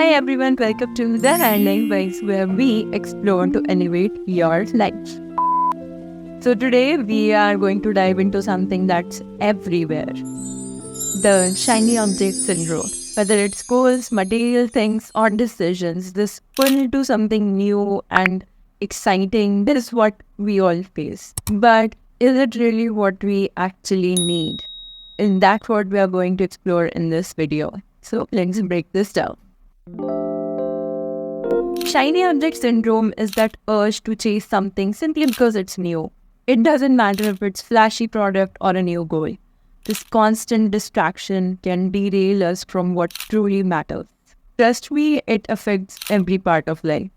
Hi everyone, welcome to The Handling Ways where we explore to elevate your life. So today we are going to dive into something that's everywhere. The shiny object syndrome. Whether it's goals, material things or decisions, this pull to something new and exciting, this is what we all face. But is it really what we actually need? And that's what we are going to explore in this video. So let's break this down. Shiny object syndrome is that urge to chase something simply because it's new. It doesn't matter if it's flashy product or a new goal. This constant distraction can derail us from what truly matters. Trust me, it affects every part of life.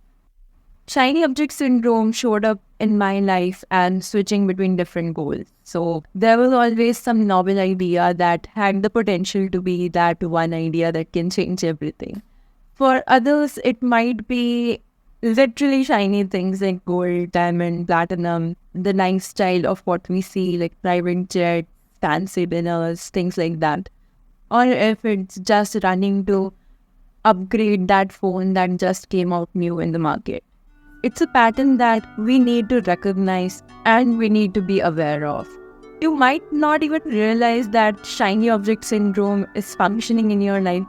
Shiny object syndrome showed up in my life and switching between different goals. So there was always some novel idea that had the potential to be that one idea that can change everything. For others, it might be literally shiny things like gold, diamond, platinum, the lifestyle of what we see, like private jet, fancy dinners, things like that. Or if it's just running to upgrade that phone that just came out new in the market. It's a pattern that we need to recognize and we need to be aware of. You might not even realize that shiny object syndrome is functioning in your life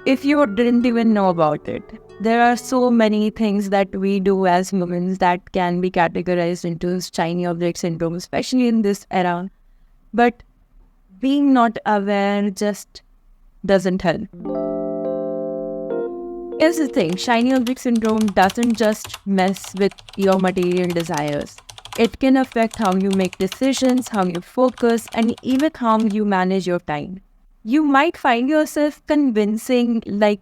if you didn't even know about it. There are so many things that we do as humans that can be categorized into shiny object syndrome, especially in this era. But being not aware just doesn't help. Here's the thing, shiny object syndrome doesn't just mess with your material desires. It can affect how you make decisions, how you focus, and even how you manage your time. You might find yourself convincing like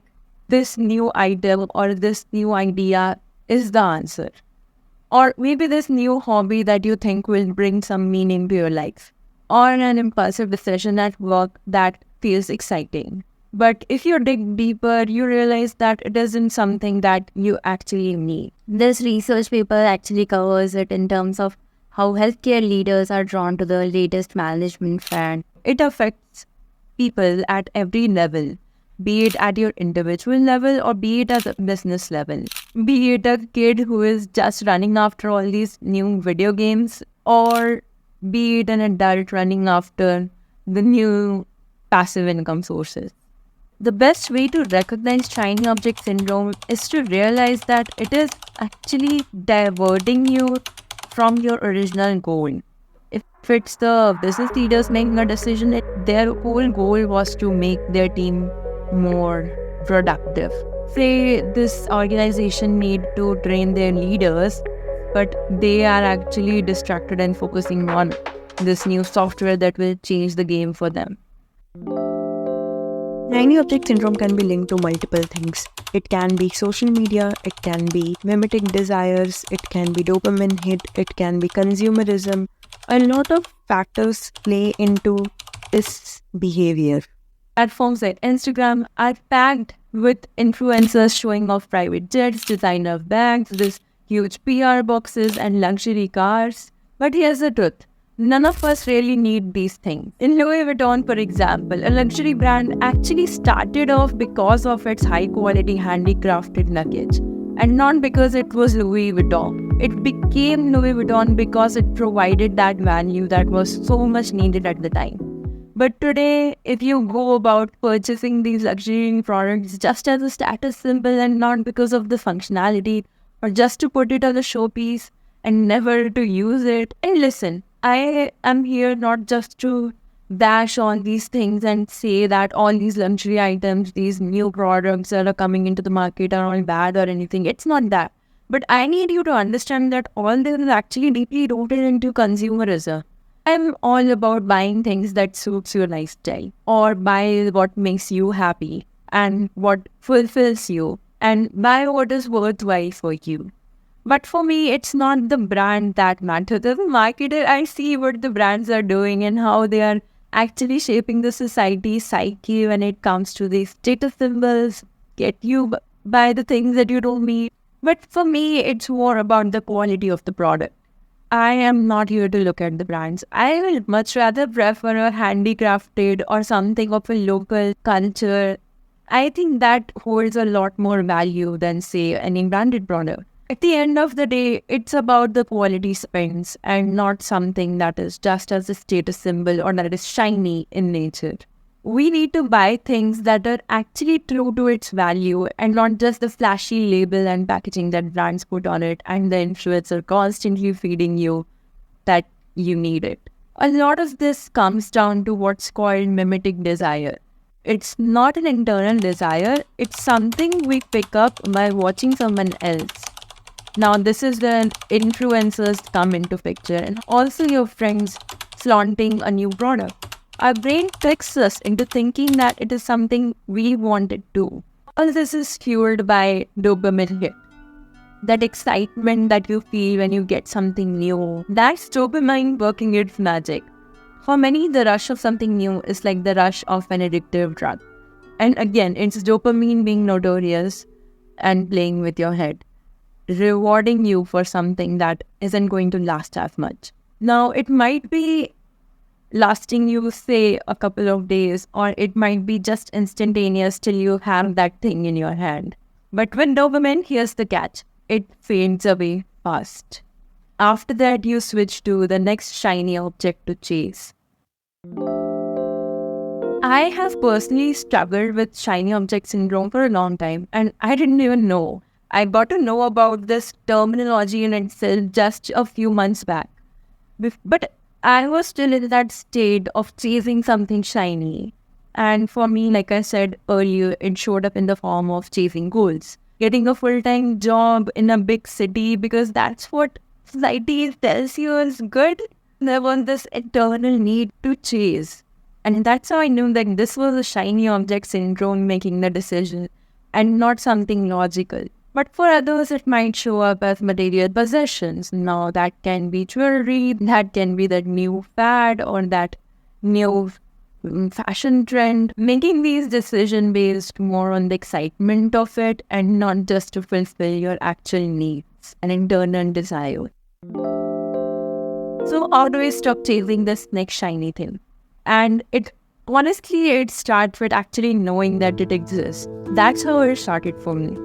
this new item or this new idea is the answer. Or maybe this new hobby that you think will bring some meaning to your life. Or an impulsive decision at work that feels exciting. But if you dig deeper, you realize that it isn't something that you actually need. This research paper actually covers it in terms of how healthcare leaders are drawn to the latest management trend. It affects people at every level, be it at your individual level or be it at a business level. Be it a kid who is just running after all these new video games or be it an adult running after the new passive income sources. The best way to recognize shiny object syndrome is to realize that it is actually diverting you from your original goal. If it's the business leaders making a decision, their whole goal was to make their team more productive. Say this organization need to train their leaders, but they are actually distracted and focusing on this new software that will change the game for them. Shiny object syndrome can be linked to multiple things. It can be social media, it can be mimetic desires, it can be dopamine hit, it can be consumerism. A lot of factors play into this behavior. Platforms like Instagram are packed with influencers showing off private jets, designer bags, this huge PR boxes and luxury cars. But here's the truth. None of us really need these things. In Louis Vuitton, for example, a luxury brand actually started off because of its high-quality handicrafted luggage, and not because it was Louis Vuitton. It became Louis Vuitton because it provided that value that was so much needed at the time. But today, if you go about purchasing these luxury products just as a status symbol and not because of the functionality, or just to put it on a showpiece and never to use it, and listen, I am here not just to dash on these things and say that all these luxury items, these new products that are coming into the market are all bad or anything. It's not that. But I need you to understand that all this is actually deeply rooted into consumerism. I'm all about buying things that suits your lifestyle or buy what makes you happy and what fulfills you and buy what is worthwhile for you. But for me, it's not the brand that matters. As a marketer, I see what the brands are doing and how they are actually shaping the society's psyche when it comes to these status symbols, get you buy the things that you don't need. But for me, it's more about the quality of the product. I am not here to look at the brands. I will much rather prefer a handicrafted or something of a local culture I think that holds a lot more value than, say, any branded product. At the end of the day, it's about the quality spends and not something that is just as a status symbol or that is shiny in nature. We need to buy things that are actually true to its value and not just the flashy label and packaging that brands put on it and the influencer constantly feeding you that you need it. A lot of this comes down to what's called mimetic desire. It's not an internal desire, it's something we pick up by watching someone else. Now, this is when influencers come into picture and also your friends flaunting a new product. Our brain tricks us into thinking that it is something we want it to. All this is fueled by dopamine hit. That excitement that you feel when you get something new. That's dopamine working its magic. For many, the rush of something new is like the rush of an addictive drug. And again, it's dopamine being notorious and playing with your head, rewarding you for something that isn't going to last as much. Now, it might be lasting you, say, a couple of days, or it might be just instantaneous till you have that thing in your hand. But with dopamine, here's the catch. It fades away fast. After that, you switch to the next shiny object to chase. I have personally struggled with shiny object syndrome for a long time, and I didn't even know. I got to know about this terminology in itself just a few months back. But I was still in that state of chasing something shiny. And for me, like I said earlier, it showed up in the form of chasing goals. Getting a full-time job in a big city because that's what society tells you is good. There was this eternal need to chase. And that's how I knew that this was a shiny object syndrome making the decision and not something logical. But for others, it might show up as material possessions. Now, that can be jewelry, that can be that new fad or that new fashion trend. Making these decisions based more on the excitement of it and not just to fulfill your actual needs and internal desire. So, how do I stop chasing this next shiny thing? And it starts with actually knowing that it exists. That's how it started for me.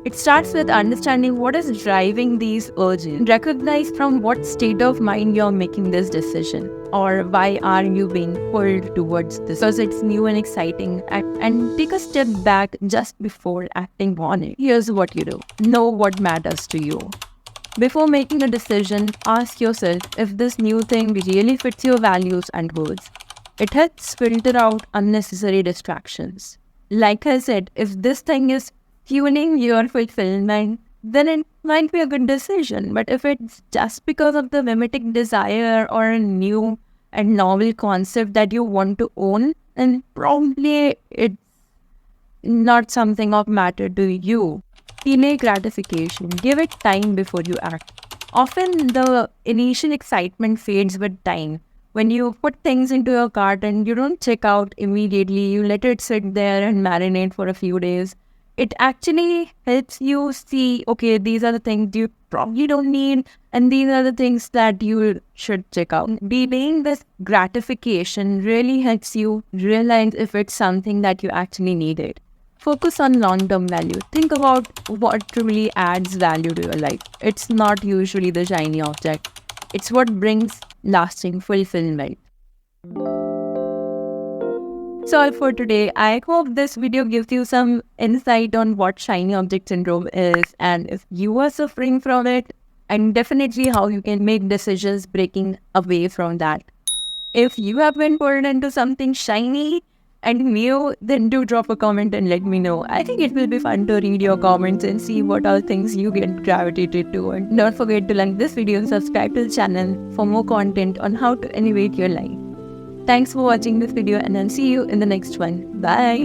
It starts with understanding what is driving these urges. Recognize from what state of mind you're making this decision, or why are you being pulled towards this because it's new and exciting, and take a step back just before acting on it. Here's what you do. Know what matters to you. Before making a decision, ask yourself if this new thing really fits your values and goals. It helps filter out unnecessary distractions. Like I said, if this thing is fueling your fulfillment, then it might be a good decision. But if it's just because of the mimetic desire or a new and novel concept that you want to own, then probably it's not something of matter to you. Delay gratification. Give it time before you act. Often the initial excitement fades with time. When you put things into your cart and you don't check out immediately, you let it sit there and marinate for a few days. It actually helps you see, okay, these are the things you probably don't need, and these are the things that you should check out. Delaying this gratification really helps you realize if it's something that you actually needed. Focus on long-term value. Think about what truly adds value to your life. It's not usually the shiny object. It's what brings lasting fulfillment. So all for today. I hope this video gives you some insight on what shiny object syndrome is, and if you are suffering from it, and definitely how you can make decisions breaking away from that. If you have been pulled into something shiny and new, then do drop a comment and let me know. I think it will be fun to read your comments and see what all things you get gravitated to. And don't forget to like this video and subscribe to the channel for more content on how to elevate your life. Thanks for watching this video, and I'll see you in the next one. Bye.